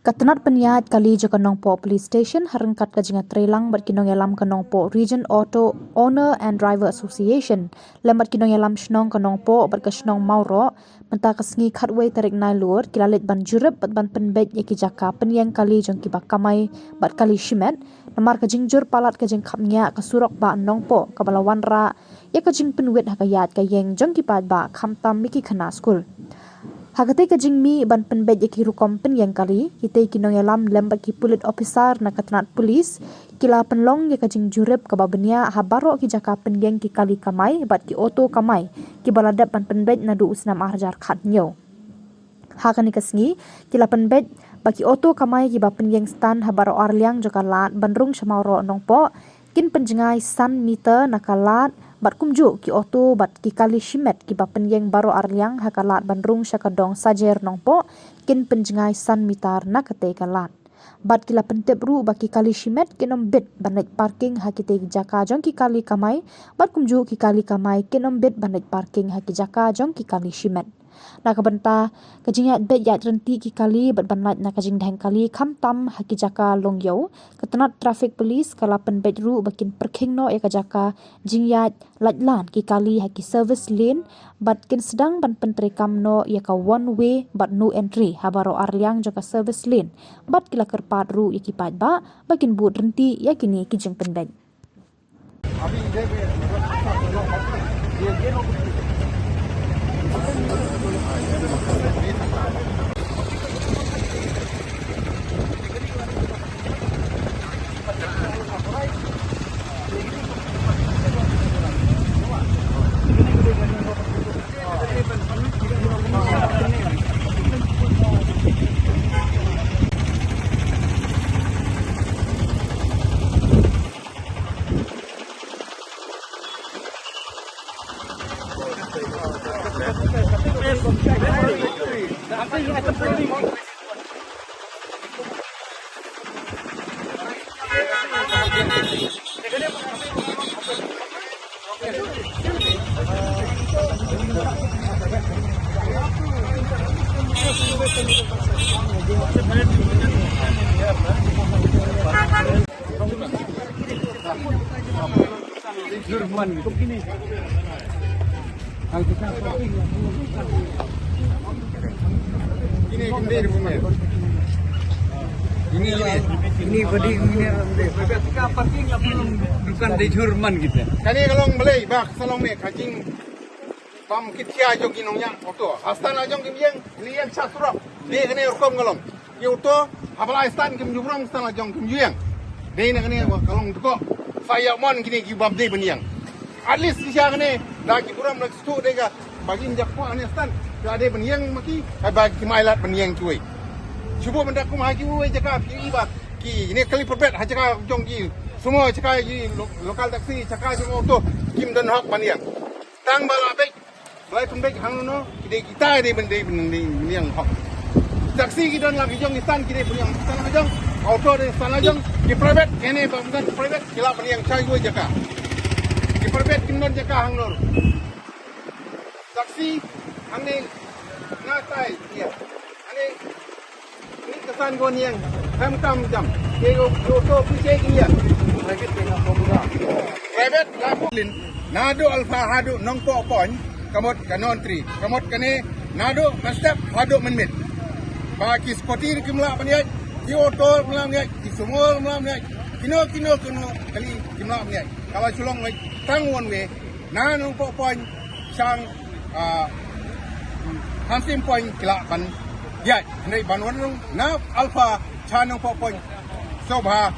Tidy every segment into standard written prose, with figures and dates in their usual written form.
Katanat peniat kali je kanong po police station harangkat ka jinga trelang bat kinong yalam kanong po Region Auto Owner and Driver Association lambat kinong yalam shnong kanong po bat ka shnong mauro menta kasngi khatway tarik nai lur kilalit ban jurep bat ban penbet yaki jaka penyang kali jong kiba kamai bat kali shimet namar ka jingjur palat ka jing khapnya ka surok ba nong po ka balawan ra ya ka jing penwet hakayat ka yeng jong kipat ba khamtam miki khana school. Hakate ka jingmi ban penbet yaki rukom penyang kali kita kinong yalam lembat ki pulit officer na katanat polis kila penlong ya ka jing jurep ka babenya habaro ki jaka penyang ki kali kamai bat ki auto kamai ki baladap ban penbet na du usnam arjar khatnyo. Hakani kasngi kila penbet baki auto kamai ki ba penyang stan habaro arliang joka lat bandrung shamauro nongpo kin penjengai san meter nakalat bat kumju ki auto bat ki kali shimet ki ba penyeng baro arliang hakalat bandrung syakadong sajer nongpo kin penjengai san meter nakate kalat bat kila pentep ru baki kali shimet kinom bit banet parking hakite jaka jong ki kali kamai bat kumju ki kali kamai kinom bit banet parking haki jaka jong ki kali shimet nakabenta kajingat bet yat renti ki kali bat banlat nakajing dang kali khamtam haki jaka longyo katanat traffic police kala penbet ru bakin perkhingno ya kajaka jingyat latlan ki kali haki service lane bat kin sedang ban pentrekam no ya ka one way bat no entry habaro arliang joka service lane bat kila kerpat ru ya ki pat ba bakin but renti ya kini ki jing penbet Ini body ini ketika parking lah belum bukan di Jerman gitu. Kani kalau Malay bak salong me kajing pam kitya jong kinongnya auto. Astan ajong kimyeng lian chasurok. Dia kani rekom galong. Ye auto habala astan kim jumrong astan ajong kim yeng. Dia kani kalong deko saya mon kini ki bab de beniang. At least siya kani lagi buram lagi stu dega bagin jakpo ani astan. Ada beniang maki ai bagi mailat beniang cuy. Cuba mendak ku maki we jaka pi ba ki ini kali perbet ha jaka jong ki semua jaka ki lokal taksi jaka jong auto kim dan hok baniang tang bala bek balai pembek hang no kita de bende beniang hok taksi ki don lagi jong istan ki de beniang istan jong auto de istan jong ki private kene bukan private kila beniang chai we jaka ki perbet kim don jaka hang lor taksi hang ne ngatai ya ane ni kesan gon yang ham jam ke auto pise kia private tengah pemuda private lapulin nado alfa hadu nongpo pon kamot kanon tri kamot kane nado step hadu menmit bagi sportir kimla paniat ki auto mlam ni ki semua mlam ni kino kali kimla ni kalau sulong ngai tang one way na nongpo pon sang hamsim point kila ban ya nei ban wan na alpha chanong po point sobha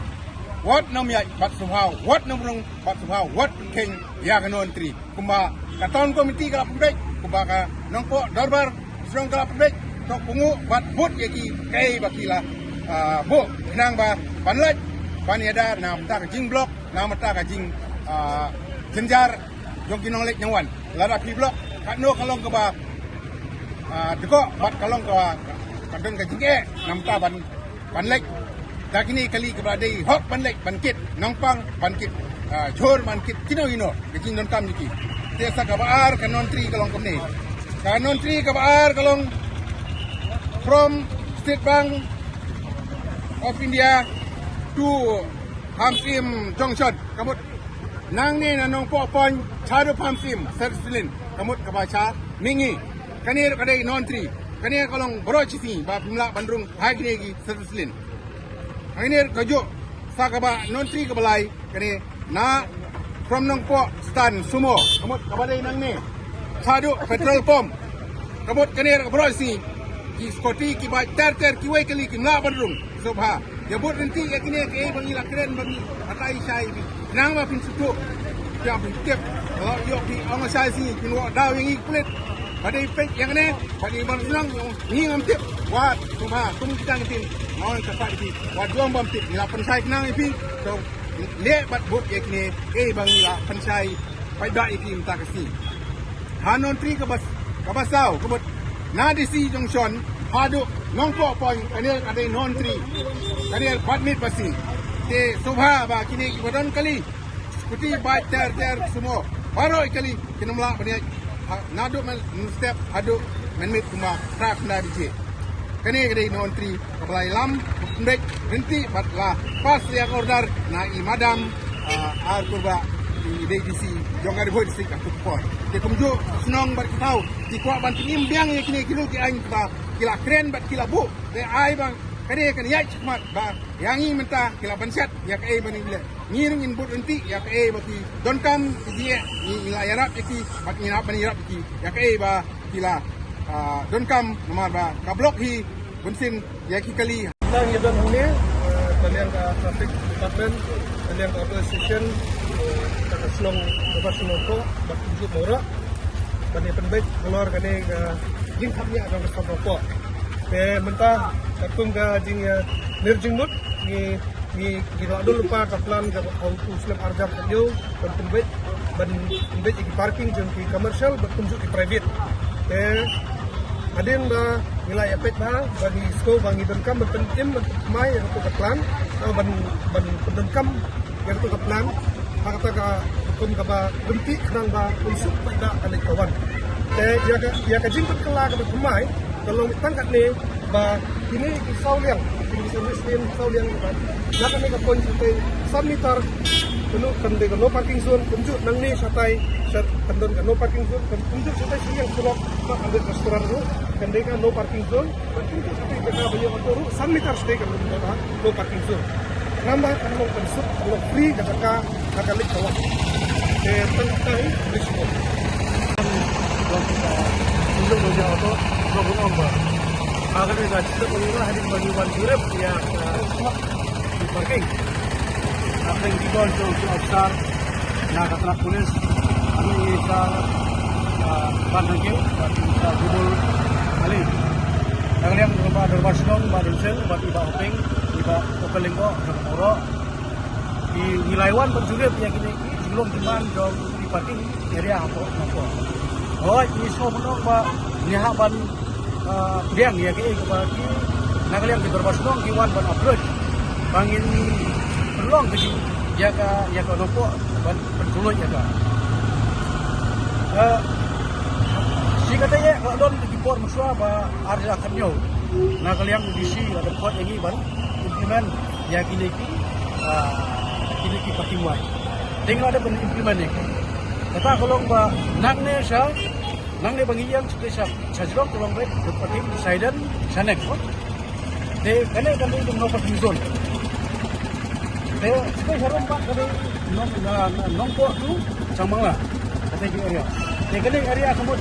what nam ya bat somehow what nam rong bat somehow what king ya kanon tri kumba katon komiti kala pembek kumba ka nong po darbar strong kala pembek tok pungu bat but yaki kai bakila bo nang ba banlat baniada na mata ka jing block na mata ka jing jenjar jong kinong lek nyangwan lada pi block kano kalong ka ba deko bat kalong ka kadang ka jingge namta ban lek dakini kali kebrade hok ban lek ban kit nongpang ban kit chor ban kit kino ke jing don tam niki desa ka baar kanon tri kalong komne kanon tri ka baar kalong from State Bank of India to Pamsim Junction. Kamut nang ni na nong po pon chadu Pamsim Sersilin. Kamut kabaca mingi. Kanir kadai non-tri. Kanir kalong brochisi ba pimla bandrung hai kinegi Sersilin. Kanir kajo sakaba non-tri kabalai kani na from nong po stand sumo. Kamut kabadai nang ni chadu petrol pump. Kamut kanir brochisi ki skoti ki ba ter ki wai kali ki na bandrung sobha ya bot nanti ya kini ke bangi la keren bangi atai sai nang ma pin sutu ya pin tep kalau yo ki ong sai si pin wa da wingi kulit badai pek yang ne badai ban senang ni ngam tep wa sobha tum kita ngitin mau ka sai di wa duang bam tep la pen sai nang ipi so le bat bot ya kini ke bangi la pen sai pai da ipi minta kasi hanon tri ke basau ke bot na disi junction hadu nongpo point kanil ada non-tri kanil badmit pasti te sobha ba kini ibadan kali skuti ba ter semua baru kali kinamla bani nadu men step hadu menmit kuma trak na dije kani ada non-tri kabalai lam ndek berhenti batla pas yang order na i madam ar kurba di DDC jongar boy disi ka tukpor te kumjo senong bar kitau di kwa ban tim biang ye kini kilo ti ain ba kila keren bat kila bu de ai bang kade kan yai chmat ba yangi menta kila bansat ya kai bani bile ngiring in bot enti ya kai baki don kam dia ni ila yarap ki bat ni rap bani rap ki ya kai ba kila don kam nomor ba ka blok hi bensin ya ki kali Nang yadan huni taliang ka traffic department taliang ka station ka slong lepas noko bat tunjuk mora bani penbaik keluar kane jing khamnya ada stop rokok te mentah katung ga jing nerjing mut ni kita dulu lupa kaplan ga auto slap arjam yo ban penbaik di parking jeng ki commercial bertunjuk di private te adin ba nilai efek ba bagi sko bangi denkam berpentim mai yang tu kaplan ban pendenkam yang tu kaplan kata ka hukum ka ba berhenti kerang ba unsur pada alik kawan ya ka jingkut kela ka pemai kalau tangkat ni ba ini kisau liang ini sistem kisau liang ba jaka ni ka poin sampai 1 meter penuh kende ka no parking zone kunjuk nang ni satai sat pendon ka no parking zone kunjuk satai siang sulok ka ambil restoran ru kende ka no parking zone kunjuk satai ka banyak motor 1 meter stay ka no parking zone nambah kan mau konsep kalau free kata kakalik kawan tentang risiko untuk meja auto robot nomor agar kita cepat mengira hadir bagi wanjurep ya di parking apa yang dibol untuk officer nak kata polis kami bisa bandangil bisa jubul kali yang berubah berbasdong badensel batiba openg iba opelengko moro di nilaiwan penjurep ya kini sebelum teman jauh di parking area apa oh ini so menong ba nihaban diang ya ke bagi nagaliam di berbasdong kiwan ban approach bangin perlong ke ya ka nopo ban penjuluk ya ka si katanya kalau don di port muswa ba arja kanyo nagaliam di si ada port ini ban implement ya kini parking wai tinggal ada ben implement ni kata kalau ba nang ne bagi yang sudah sajrok kalau baik parking sidan sanek de kane itu no parking zone de sekai harum pak kade nongpo tu samangla kata di area de kane area kamu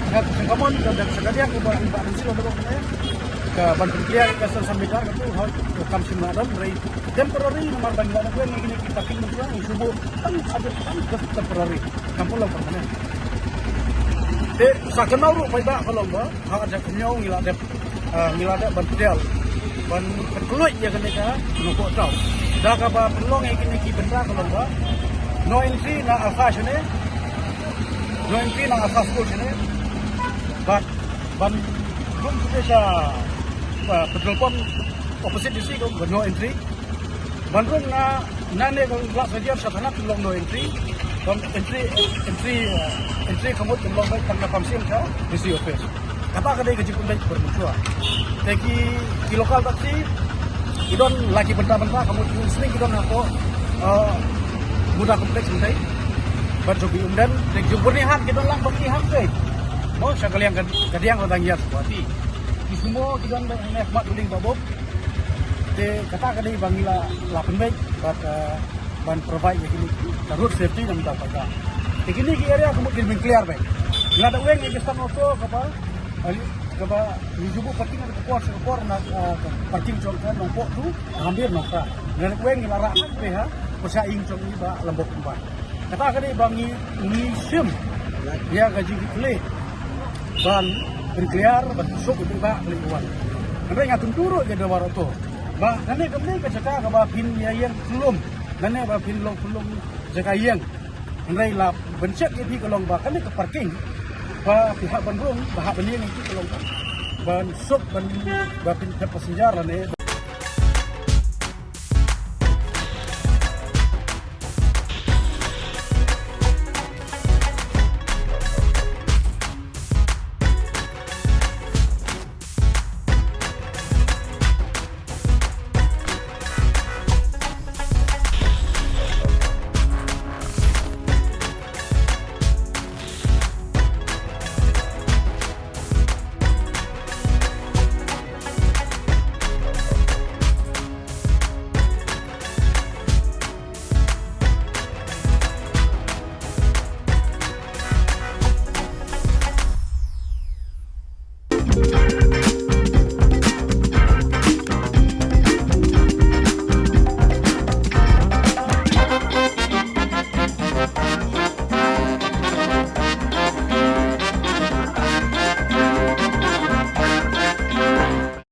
dan sekalian ke bawah Pak Mensi untuk ke Banten Kiai ke Sambidar itu harus kam simadon dari temporary nomor Bangla itu yang ini kita pilih pulang subuh kan ada temporary kampung lang permanen de sakenau ru pai ba kalau ba ha ada kenyau ngilada bantial ban keluit ya kene ka nuko tau da ka ba pelong yang kini ki benda kalau ba no entry na alfa sene no entry na alfa school sene ban belum sudah petrol pump opposite di sini kan no entry bandung na ne kelas saja satana belum no entry dan entry kamu belum baik karena pamsim ka di office kata kadai gaji pun baik bermusuh teki di lokal taksi Kidon lagi benda-benda kamu sering kidon aku mudah kompleks mentai. Berjogi umdan, dek jubur ni ham kidon lang bagi ham deh. Mau sekali yang kadiang orang hias buati. Di semua kidon nak mat uling babop. Te kata kadai bangila lapan baik, ban provide yang ini road safety dan tak apa. Ini ki area kemudian clear baik. Nggak ada uang yang kita auto kapa hijubu parking ada kekuar nak parking contoh nombok tu hampir nongkra. Nggak ada uang yang larakan PH bersaing contoh ba lembok empat. Kata kadai bangi museum dia gaji dikle ban clear bertusuk itu ba lingkungan. Ada yang tenturu jadi waroto. Ba nane kemne ka jaka ka ba pin yang belum nane ba pin long jaka yang nai la bencet ye pi kolong ba kane ke parking ba pihak bandung ba bening itu kolong ban sok ban ba pin passenger la ne